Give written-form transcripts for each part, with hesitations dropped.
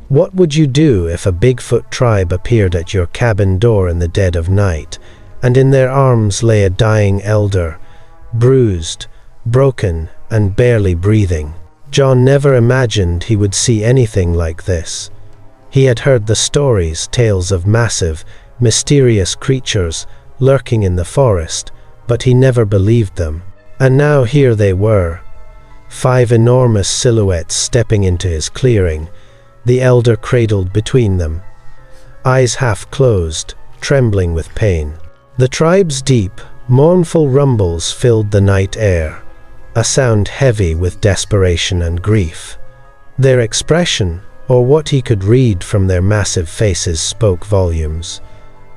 What would you do if a Bigfoot tribe appeared at your cabin door in the dead of night, and in their arms lay a dying elder, bruised, broken, and barely breathing? John never imagined he would see anything like this. He had heard the stories, tales of massive, mysterious creatures lurking in the forest, but he never believed them. And now here they were, 5 enormous silhouettes stepping into his clearing, the elder cradled between them, eyes half closed, trembling with pain. The tribe's deep, mournful rumbles filled the night air, a sound heavy with desperation and grief. Their expression, or what he could read from their massive faces, spoke volumes.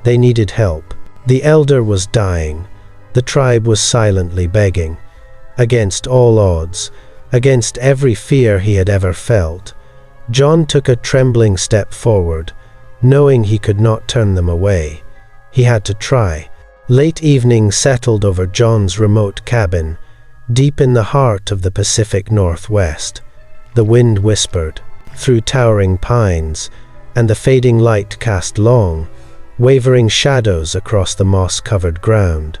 They needed help. The elder was dying. The tribe was silently begging. Against all odds, against every fear he had ever felt, John took a trembling step forward, knowing he could not turn them away. He had to try. Late evening settled over John's remote cabin, deep in the heart of the Pacific Northwest. The wind whispered through towering pines, and the fading light cast long, wavering shadows across the moss-covered ground.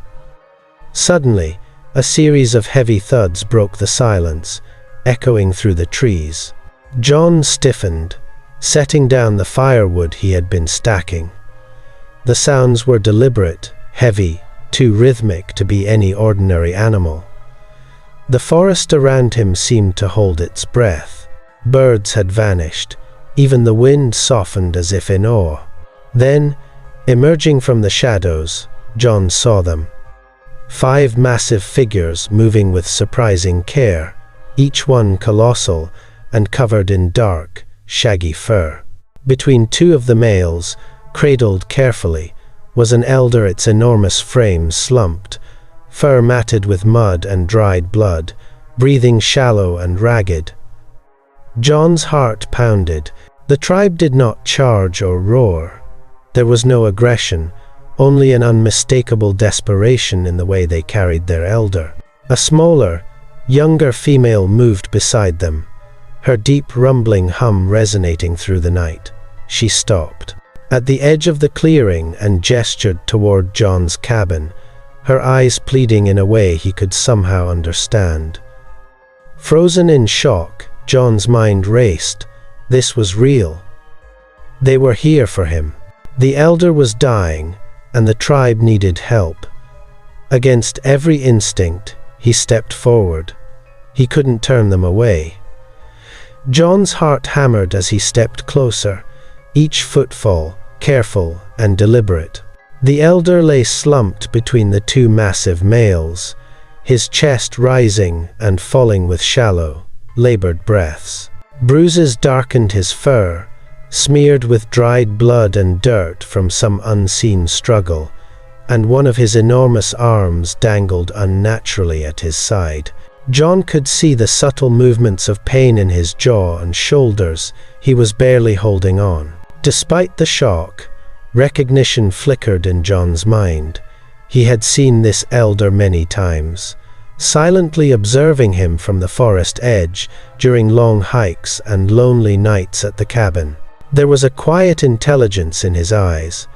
Suddenly, a series of heavy thuds broke the silence, echoing through the trees. John stiffened, setting down the firewood he had been stacking. The sounds were deliberate, heavy, too rhythmic to be any ordinary animal. The forest around him seemed to hold its breath. Birds had vanished, even the wind softened as if in awe. Then, emerging from the shadows, John saw them. 5 massive figures moving with surprising care, each one colossal and covered in dark, shaggy fur. Between 2 of the males, cradled carefully, was an elder, its enormous frame slumped, fur matted with mud and dried blood, breathing shallow and ragged. John's heart pounded. The tribe did not charge or roar. There was no aggression, only an unmistakable desperation in the way they carried their elder. A smaller, younger female moved beside them, her deep rumbling hum resonating through the night. She stopped at the edge of the clearing and gestured toward John's cabin, her eyes pleading in a way he could somehow understand. Frozen in shock, John's mind raced. This was real. They were here for him. The elder was dying, and the tribe needed help. Against every instinct, he stepped forward. He couldn't turn them away. John's heart hammered as he stepped closer, each footfall careful and deliberate. The elder lay slumped between the 2 massive males, his chest rising and falling with shallow, labored breaths. Bruises darkened his fur, smeared with dried blood and dirt from some unseen struggle, and one of his enormous arms dangled unnaturally at his side. John could see the subtle movements of pain in his jaw and shoulders. He was barely holding on. Despite the shock, recognition flickered in John's mind. He had seen this elder many times, silently observing him from the forest edge during long hikes and lonely nights at the cabin. There was a quiet intelligence in his eyes,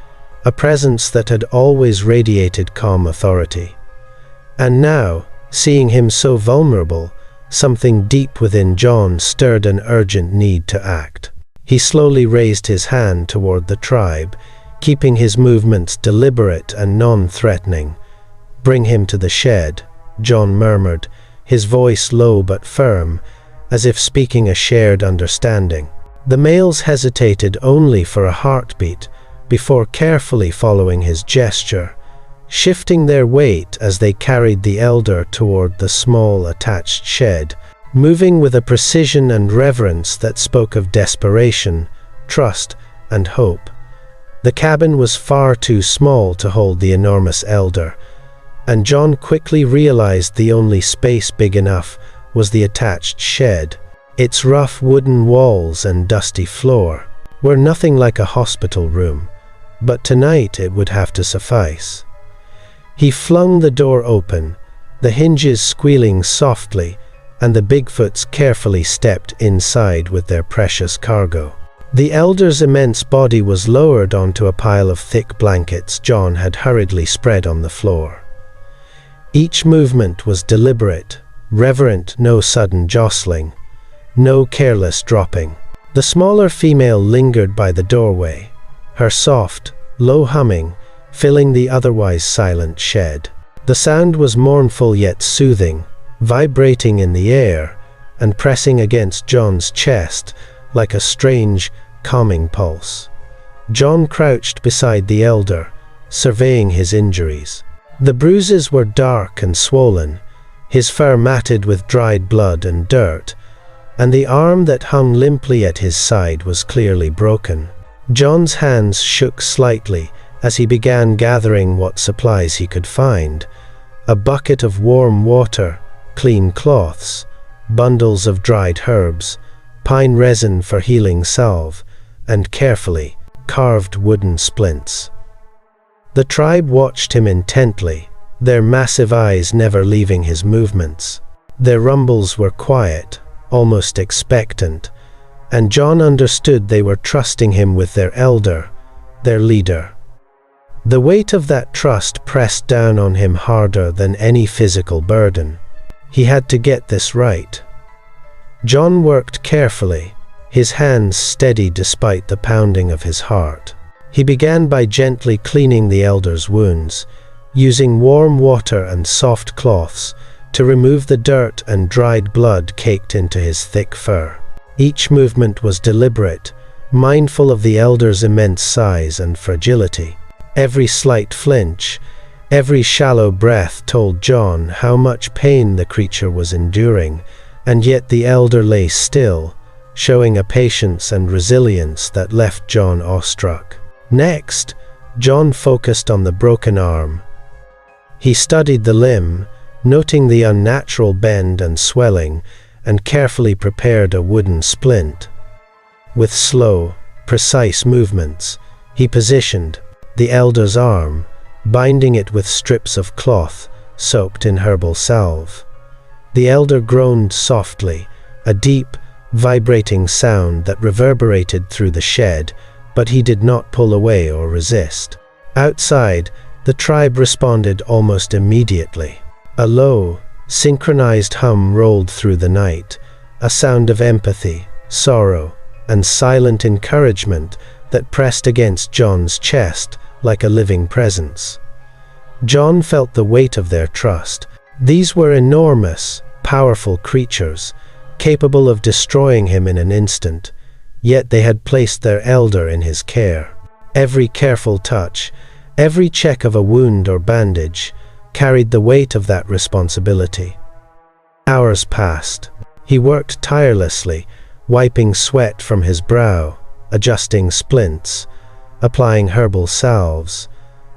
a presence that had always radiated calm authority. And now, seeing him so vulnerable, something deep within John stirred an urgent need to act. He slowly raised his hand toward the tribe, keeping his movements deliberate and non-threatening. "Bring him to the shed," John murmured, his voice low but firm, as if speaking a shared understanding. The males hesitated only for a heartbeat before carefully following his gesture, shifting their weight as they carried the elder toward the small attached shed, moving with a precision and reverence that spoke of desperation, trust, and hope. The cabin was far too small to hold the enormous elder, and John quickly realized the only space big enough was the attached shed. Its rough wooden walls and dusty floor were nothing like a hospital room, but tonight it would have to suffice. He flung the door open, the hinges squealing softly, and the Bigfoots carefully stepped inside with their precious cargo. The elder's immense body was lowered onto a pile of thick blankets John had hurriedly spread on the floor. Each movement was deliberate, reverent, no sudden jostling, no careless dropping. The smaller female lingered by the doorway, her soft, low humming filling the otherwise silent shed. The sound was mournful yet soothing, vibrating in the air and pressing against John's chest like a strange, calming pulse. John crouched beside the elder, surveying his injuries. The bruises were dark and swollen, his fur matted with dried blood and dirt, and the arm that hung limply at his side was clearly broken. John's hands shook slightly as he began gathering what supplies he could find: a bucket of warm water, clean cloths, bundles of dried herbs, pine resin for healing salve, and carefully carved wooden splints. The tribe watched him intently, their massive eyes never leaving his movements. Their rumbles were quiet, almost expectant, and John understood they were trusting him with their elder, their leader. The weight of that trust pressed down on him harder than any physical burden. He had to get this right. John worked carefully, his hands steady despite the pounding of his heart. He began by gently cleaning the elder's wounds, using warm water and soft cloths to remove the dirt and dried blood caked into his thick fur. Each movement was deliberate, mindful of the elder's immense size and fragility. Every slight flinch, every shallow breath told John how much pain the creature was enduring, and yet the elder lay still, showing a patience and resilience that left John awestruck. Next, John focused on the broken arm. He studied the limb, noting the unnatural bend and swelling, and carefully prepared a wooden splint. With slow, precise movements, he positioned the elder's arm, binding it with strips of cloth soaked in herbal salve. The elder groaned softly, a deep, vibrating sound that reverberated through the shed, but he did not pull away or resist. Outside, the tribe responded almost immediately. A low, synchronized hum rolled through the night, a sound of empathy, sorrow, and silent encouragement that pressed against John's chest like a living presence. John felt the weight of their trust. These were enormous, powerful creatures, capable of destroying him in an instant, yet they had placed their elder in his care. Every careful touch, every check of a wound or bandage, carried the weight of that responsibility. Hours passed. He worked tirelessly, wiping sweat from his brow, adjusting splints, applying herbal salves,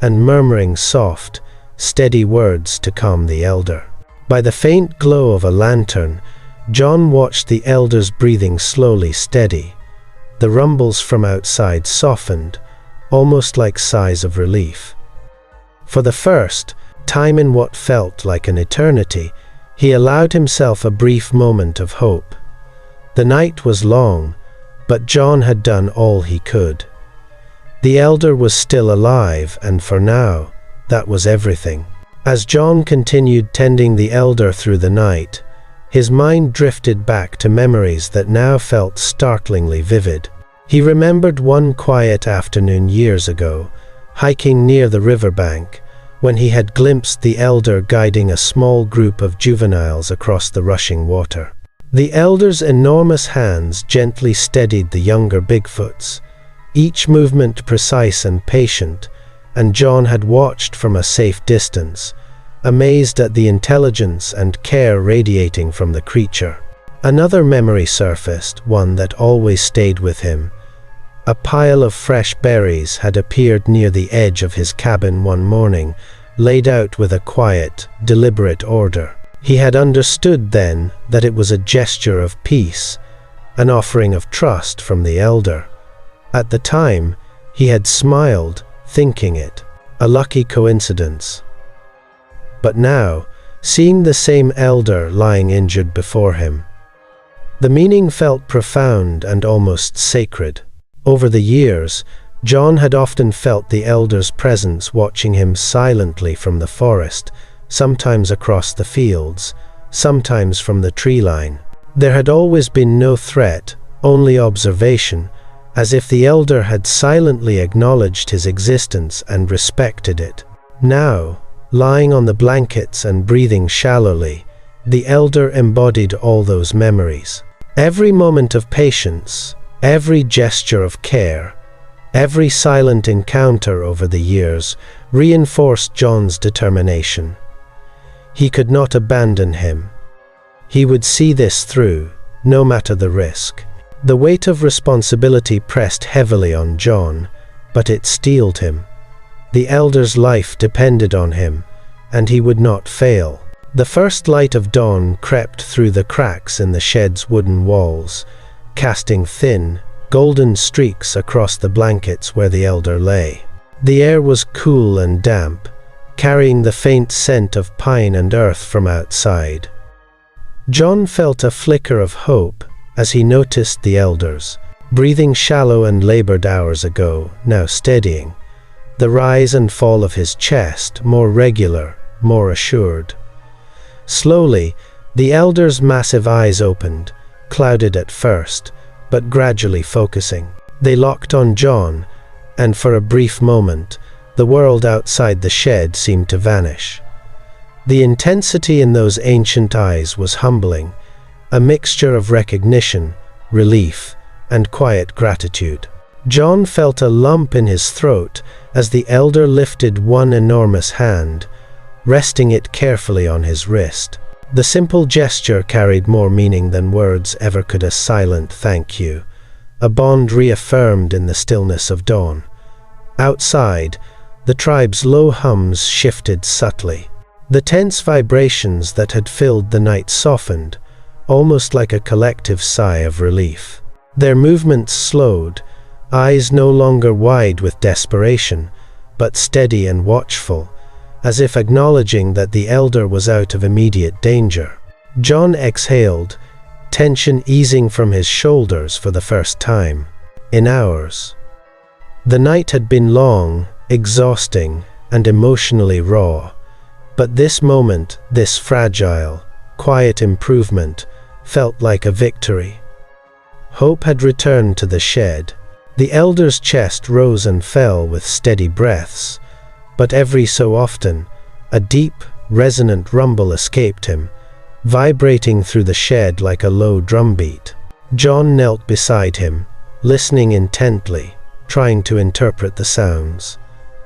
and murmuring soft, steady words to calm the elder. By the faint glow of a lantern, John watched the elder's breathing slowly steady. The rumbles from outside softened, almost like sighs of relief. For the first time in what felt like an eternity, he allowed himself a brief moment of hope. The night was long, but John had done all he could. The elder was still alive, and for now, that was everything. As John continued tending the elder through the night, his mind drifted back to memories that now felt startlingly vivid. He remembered one quiet afternoon years ago, hiking near the riverbank, when he had glimpsed the elder guiding a small group of juveniles across the rushing water. The elder's enormous hands gently steadied the younger Bigfoots, each movement precise and patient, and John had watched from a safe distance, amazed at the intelligence and care radiating from the creature. Another memory surfaced, one that always stayed with him. A pile of fresh berries had appeared near the edge of his cabin one morning, laid out with a quiet, deliberate order. He had understood then that it was a gesture of peace, an offering of trust from the elder. At the time, he had smiled, thinking it a lucky coincidence. But now, seeing the same elder lying injured before him, the meaning felt profound and almost sacred. Over the years, John had often felt the elder's presence watching him silently from the forest, sometimes across the fields, sometimes from the tree line. There had always been no threat, only observation, as if the elder had silently acknowledged his existence and respected it. Now, lying on the blankets and breathing shallowly, the elder embodied all those memories. Every moment of patience, every gesture of care, every silent encounter over the years reinforced John's determination. He could not abandon him. He would see this through, no matter the risk. The weight of responsibility pressed heavily on John, but it steeled him. The elder's life depended on him, and he would not fail. The first light of dawn crept through the cracks in the shed's wooden walls, casting thin, golden streaks across the blankets where the elder lay. The air was cool and damp, carrying the faint scent of pine and earth from outside. John felt a flicker of hope as he noticed the elders, breathing shallow and labored hours ago, now steadying, the rise and fall of his chest more regular, more assured. Slowly, the elder's massive eyes opened, clouded at first, but gradually focusing. They locked on John, and for a brief moment, the world outside the shed seemed to vanish. The intensity in those ancient eyes was humbling, a mixture of recognition, relief, and quiet gratitude. John felt a lump in his throat as the elder lifted one enormous hand, resting it carefully on his wrist. The simple gesture carried more meaning than words ever could. A silent thank you, a bond reaffirmed in the stillness of dawn. Outside, the tribe's low hums shifted subtly. The tense vibrations that had filled the night softened, almost like a collective sigh of relief. Their movements slowed, eyes no longer wide with desperation, but steady and watchful, as if acknowledging that the elder was out of immediate danger. John exhaled, tension easing from his shoulders for the first time in hours. The night had been long, exhausting, and emotionally raw, but this moment, this fragile, quiet improvement, felt like a victory. Hope had returned to the shed. The elder's chest rose and fell with steady breaths, but every so often, a deep, resonant rumble escaped him, vibrating through the shed like a low drumbeat. John knelt beside him, listening intently, trying to interpret the sounds.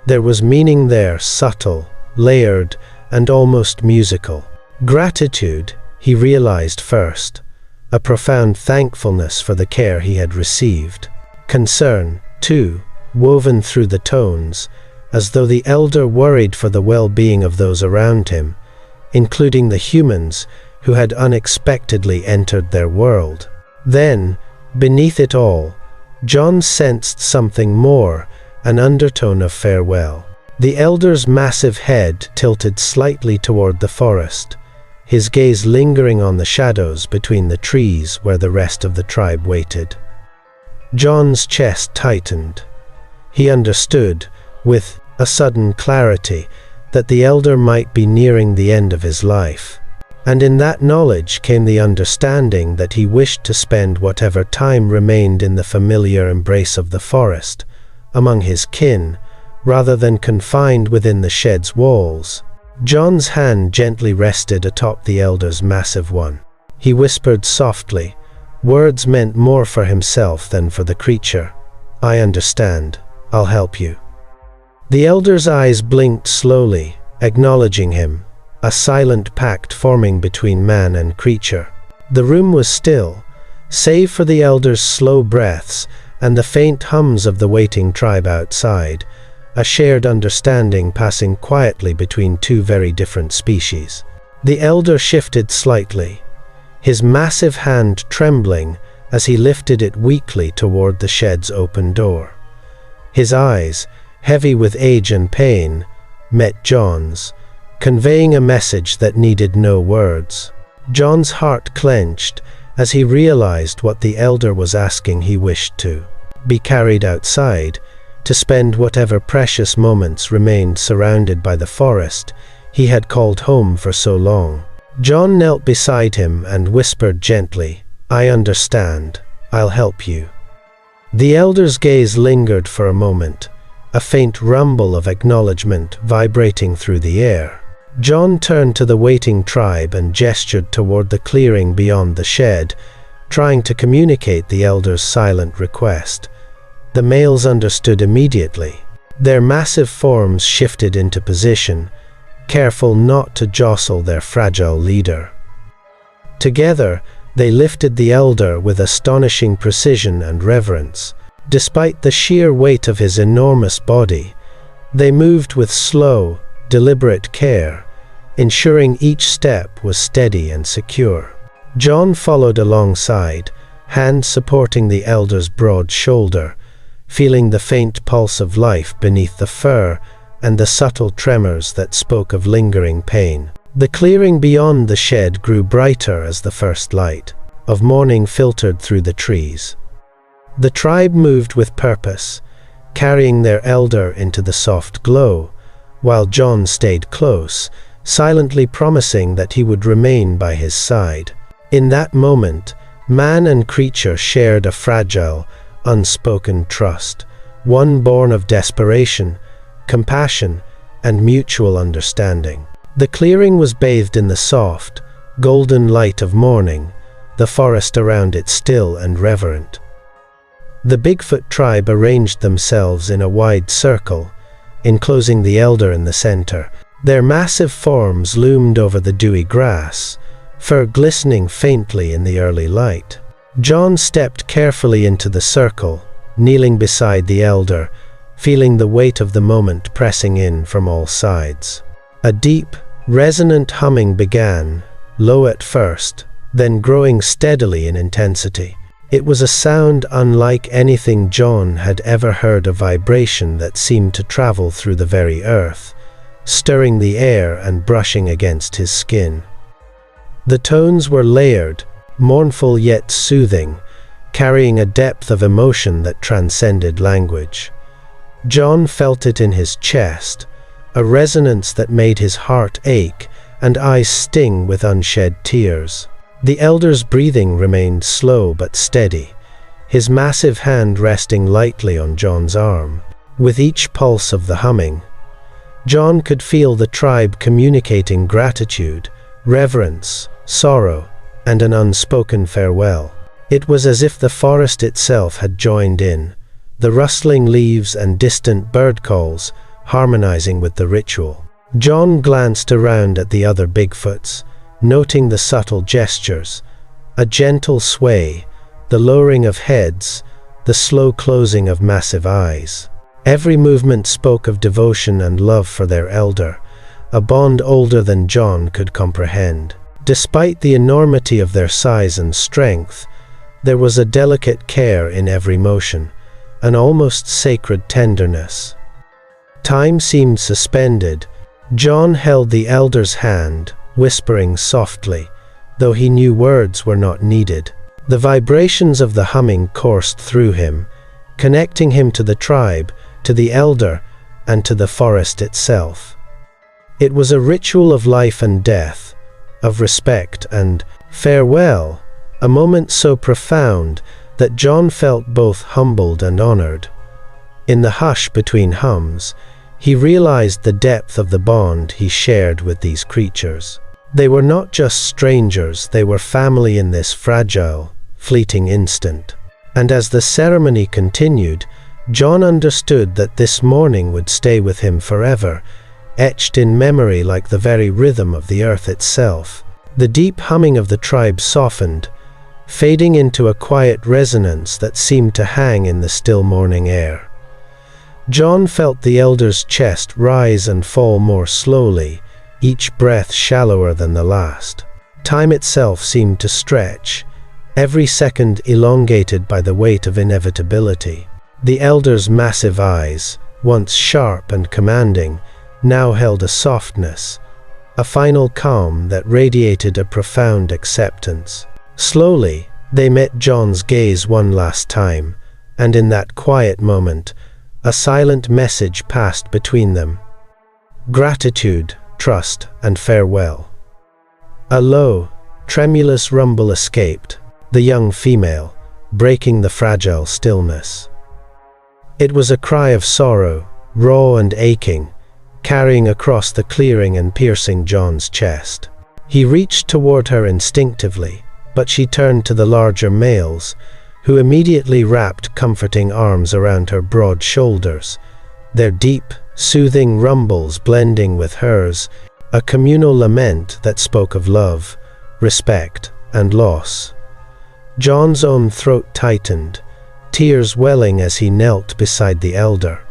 There was meaning there, subtle, layered, and almost musical. Gratitude, he realized first, a profound thankfulness for the care he had received. Concern, too, woven through the tones, as though the elder worried for the well-being of those around him, including the humans who had unexpectedly entered their world. Then, beneath it all, John sensed something more, an undertone of farewell. The elder's massive head tilted slightly toward the forest, his gaze lingering on the shadows between the trees where the rest of the tribe waited. John's chest tightened. He understood, with a sudden clarity, that the elder might be nearing the end of his life. And in that knowledge came the understanding that he wished to spend whatever time remained in the familiar embrace of the forest, among his kin, rather than confined within the shed's walls. John's hand gently rested atop the elder's massive one. He whispered softly, words meant more for himself than for the creature. "I understand. I'll help you." The elder's eyes blinked slowly, acknowledging him, a silent pact forming between man and creature. The room was still, save for the elder's slow breaths and the faint hums of the waiting tribe outside, a shared understanding passing quietly between two very different species. The elder shifted slightly, his massive hand trembling as he lifted it weakly toward the shed's open door. His eyes, heavy with age and pain, met John's, conveying a message that needed no words. John's heart clenched as he realized what the elder was asking. He wished to be carried outside, to spend whatever precious moments remained surrounded by the forest he had called home for so long. John knelt beside him and whispered gently, "I understand. I'll help you." The elder's gaze lingered for a moment, a faint rumble of acknowledgement vibrating through the air. John turned to the waiting tribe and gestured toward the clearing beyond the shed, trying to communicate the elder's silent request. The males understood immediately. Their massive forms shifted into position, careful not to jostle their fragile leader. Together, they lifted the elder with astonishing precision and reverence. Despite the sheer weight of his enormous body, they moved with slow, deliberate care, ensuring each step was steady and secure. John followed alongside, hand supporting the elder's broad shoulder, feeling the faint pulse of life beneath the fur and the subtle tremors that spoke of lingering pain. The clearing beyond the shed grew brighter as the first light of morning filtered through the trees. The tribe moved with purpose, carrying their elder into the soft glow, while John stayed close, silently promising that he would remain by his side. In that moment, man and creature shared a fragile, unspoken trust, one born of desperation, compassion, and mutual understanding. The clearing was bathed in the soft, golden light of morning, the forest around it still and reverent. The Bigfoot tribe arranged themselves in a wide circle, enclosing the elder in the center. Their massive forms loomed over the dewy grass, fur glistening faintly in the early light. John stepped carefully into the circle, kneeling beside the elder, feeling the weight of the moment pressing in from all sides. A deep, resonant humming began, low at first, then growing steadily in intensity. It was a sound unlike anything John had ever heard, a vibration that seemed to travel through the very earth, stirring the air and brushing against his skin. The tones were layered, mournful yet soothing, carrying a depth of emotion that transcended language. John felt it in his chest, a resonance that made his heart ache and eyes sting with unshed tears. The elder's breathing remained slow but steady, his massive hand resting lightly on John's arm. With each pulse of the humming, John could feel the tribe communicating gratitude, reverence, sorrow, and an unspoken farewell. It was as if the forest itself had joined in, the rustling leaves and distant bird calls harmonizing with the ritual. John glanced around at the other Bigfoots, noting the subtle gestures, a gentle sway, the lowering of heads, the slow closing of massive eyes. Every movement spoke of devotion and love for their elder, a bond older than John could comprehend. Despite the enormity of their size and strength, there was a delicate care in every motion, an almost sacred tenderness. Time seemed suspended. John held the elder's hand, whispering softly, though he knew words were not needed. The vibrations of the humming coursed through him, connecting him to the tribe, to the elder, and to the forest itself. It was a ritual of life and death, of respect and farewell, a moment so profound that John felt both humbled and honored. In the hush between hums, he realized the depth of the bond he shared with these creatures. They were not just strangers, they were family in this fragile, fleeting instant. And as the ceremony continued, John understood that this morning would stay with him forever, etched in memory like the very rhythm of the earth itself. The deep humming of the tribe softened, fading into a quiet resonance that seemed to hang in the still morning air. John felt the elder's chest rise and fall more slowly, each breath shallower than the last. Time itself seemed to stretch, every second elongated by the weight of inevitability. The elder's massive eyes, once sharp and commanding, now held a softness, a final calm that radiated a profound acceptance. Slowly, they met John's gaze one last time, and in that quiet moment, a silent message passed between them. Gratitude, trust, and farewell. A low, tremulous rumble escaped, the young female, breaking the fragile stillness. It was a cry of sorrow, raw and aching, carrying across the clearing and piercing John's chest. He reached toward her instinctively, but she turned to the larger males, who immediately wrapped comforting arms around her broad shoulders, their deep, soothing rumbles blending with hers, a communal lament that spoke of love, respect, and loss. John's own throat tightened, tears welling as he knelt beside the elder.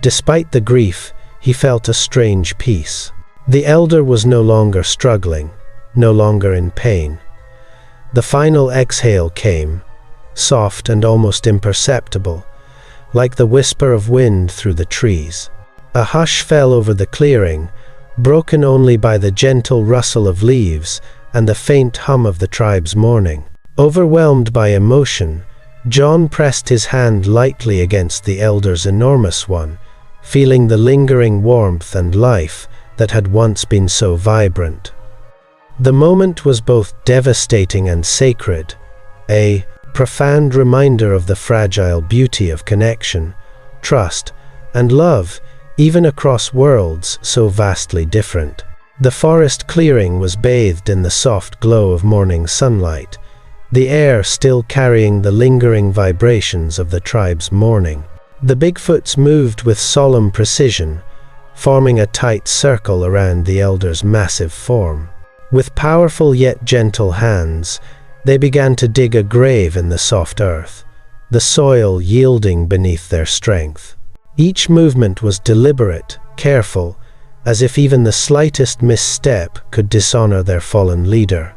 Despite the grief, he felt a strange peace. The elder was no longer struggling, no longer in pain. The final exhale came, soft and almost imperceptible, like the whisper of wind through the trees. A hush fell over the clearing, broken only by the gentle rustle of leaves and the faint hum of the tribe's mourning. Overwhelmed by emotion, John pressed his hand lightly against the elder's enormous one, feeling the lingering warmth and life that had once been so vibrant. The moment was both devastating and sacred, a profound reminder of the fragile beauty of connection, trust, and love, even across worlds so vastly different. The forest clearing was bathed in the soft glow of morning sunlight, the air still carrying the lingering vibrations of the tribe's mourning. The Bigfoots moved with solemn precision, forming a tight circle around the elder's massive form. With powerful yet gentle hands, they began to dig a grave in the soft earth, the soil yielding beneath their strength. Each movement was deliberate, careful, as if even the slightest misstep could dishonor their fallen leader.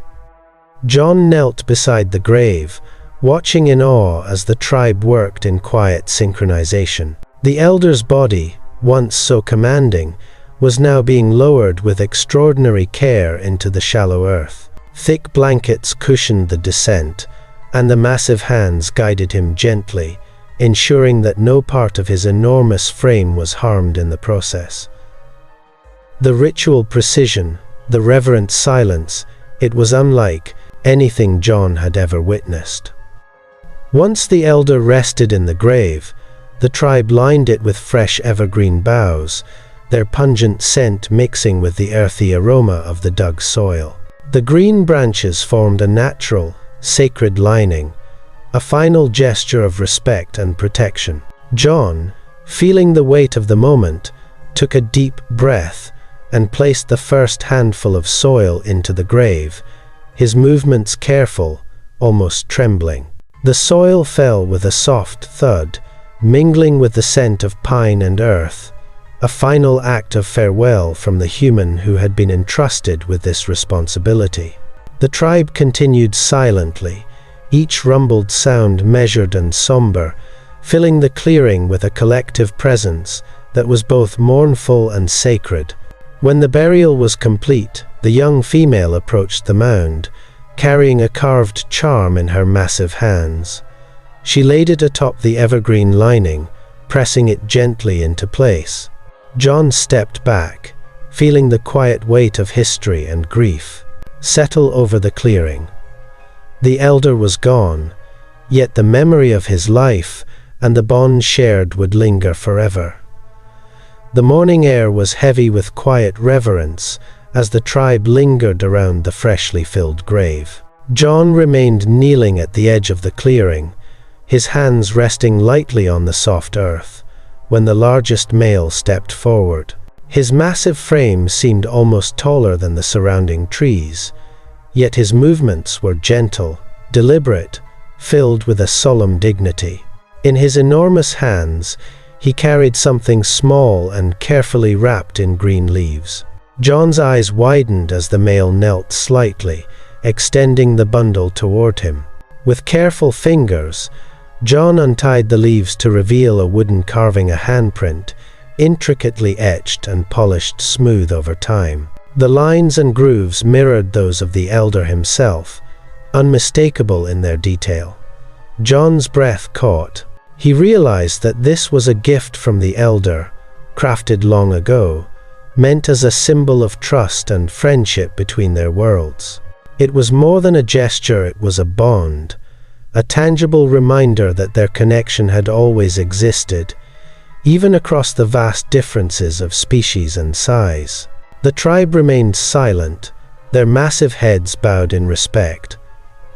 John knelt beside the grave, watching in awe as the tribe worked in quiet synchronization. The elder's body, once so commanding, was now being lowered with extraordinary care into the shallow earth. Thick blankets cushioned the descent, and the massive hands guided him gently, ensuring that no part of his enormous frame was harmed in the process. The ritual precision, the reverent silence, it was unlike anything John had ever witnessed. Once the elder rested in the grave, the tribe lined it with fresh evergreen boughs, their pungent scent mixing with the earthy aroma of the dug soil. The green branches formed a natural, sacred lining, a final gesture of respect and protection. John, feeling the weight of the moment, took a deep breath and placed the first handful of soil into the grave, his movements careful, almost trembling. The soil fell with a soft thud, mingling with the scent of pine and earth, a final act of farewell from the human who had been entrusted with this responsibility. The tribe continued silently, each rumbled sound measured and somber, filling the clearing with a collective presence that was both mournful and sacred. When the burial was complete, the young female approached the mound, carrying a carved charm in her massive hands. She laid it atop the evergreen lining, pressing it gently into place. John stepped back, feeling the quiet weight of history and grief settle over the clearing. The elder was gone, yet the memory of his life and the bond shared would linger forever. The morning air was heavy with quiet reverence as the tribe lingered around the freshly filled grave. John remained kneeling at the edge of the clearing, his hands resting lightly on the soft earth, when the largest male stepped forward. His massive frame seemed almost taller than the surrounding trees, yet his movements were gentle, deliberate, filled with a solemn dignity. In his enormous hands, he carried something small and carefully wrapped in green leaves. John's eyes widened as the male knelt slightly, extending the bundle toward him. With careful fingers, John untied the leaves to reveal a wooden carving, a handprint, intricately etched and polished smooth over time. The lines and grooves mirrored those of the elder himself, unmistakable in their detail. John's breath caught. He realized that this was a gift from the elder, crafted long ago, meant as a symbol of trust and friendship between their worlds. It was more than a gesture, it was a bond, a tangible reminder that their connection had always existed, even across the vast differences of species and size. The tribe remained silent, their massive heads bowed in respect,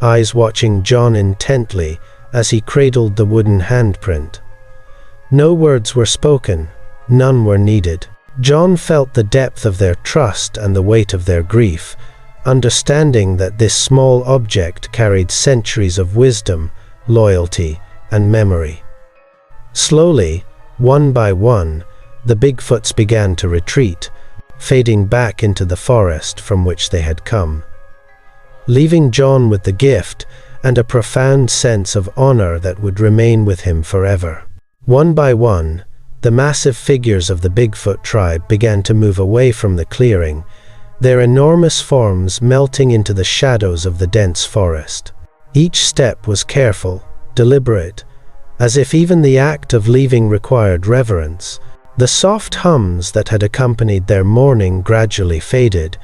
eyes watching John intently as he cradled the wooden handprint. No words were spoken, none were needed. John felt the depth of their trust and the weight of their grief, understanding that this small object carried centuries of wisdom, loyalty, and memory. Slowly, one by one, the Bigfoots began to retreat, fading back into the forest from which they had come, leaving John with the gift and a profound sense of honor that would remain with him forever. One by one, the massive figures of the Bigfoot tribe began to move away from the clearing, their enormous forms melting into the shadows of the dense forest. Each step was careful, deliberate, as if even the act of leaving required reverence. The soft hums that had accompanied their mourning gradually faded,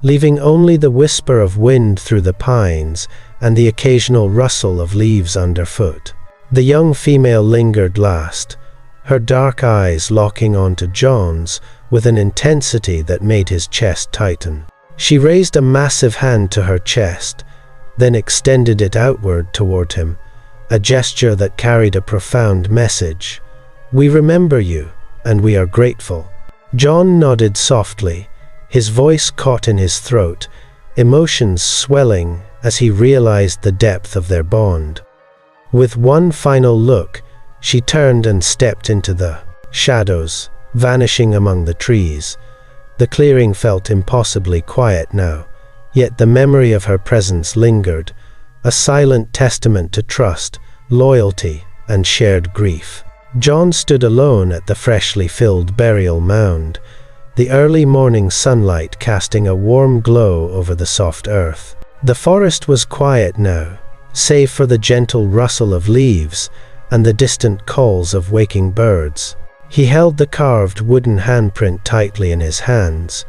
leaving only the whisper of wind through the pines and the occasional rustle of leaves underfoot. The young female lingered last, her dark eyes locking onto John's with an intensity that made his chest tighten. She raised a massive hand to her chest, then extended it outward toward him, a gesture that carried a profound message. "We remember you, and we are grateful." John nodded softly, his voice caught in his throat, emotions swelling as he realized the depth of their bond. With one final look, she turned and stepped into the shadows, vanishing among the trees. The clearing felt impossibly quiet now, yet the memory of her presence lingered, a silent testament to trust, loyalty, and shared grief. John stood alone at the freshly filled burial mound, the early morning sunlight casting a warm glow over the soft earth. The forest was quiet now, save for the gentle rustle of leaves and the distant calls of waking birds. He held the carved wooden handprint tightly in his hands,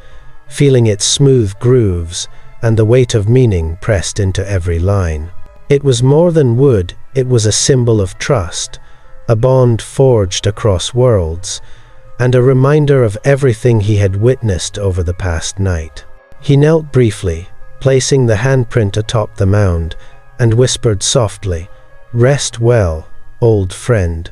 feeling its smooth grooves and the weight of meaning pressed into every line. It was more than wood, it was a symbol of trust, a bond forged across worlds, and a reminder of everything he had witnessed over the past night. He knelt briefly, placing the handprint atop the mound, and whispered softly, "Rest well, old friend."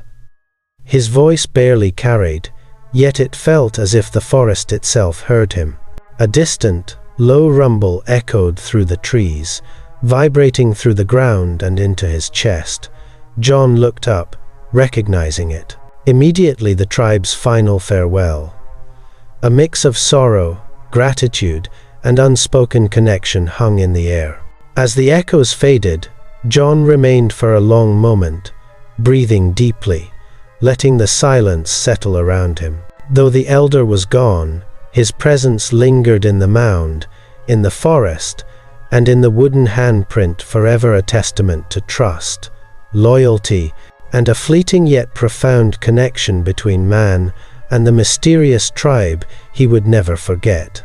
His voice barely carried, yet it felt as if the forest itself heard him. A distant, low rumble echoed through the trees, vibrating through the ground and into his chest. John looked up, recognizing it. Immediately the tribe's final farewell. A mix of sorrow, gratitude, and unspoken connection hung in the air. As the echoes faded, John remained for a long moment, breathing deeply, letting the silence settle around him. Though the elder was gone, his presence lingered in the mound, in the forest, and in the wooden handprint, forever a testament to trust, loyalty, and a fleeting yet profound connection between man and the mysterious tribe he would never forget.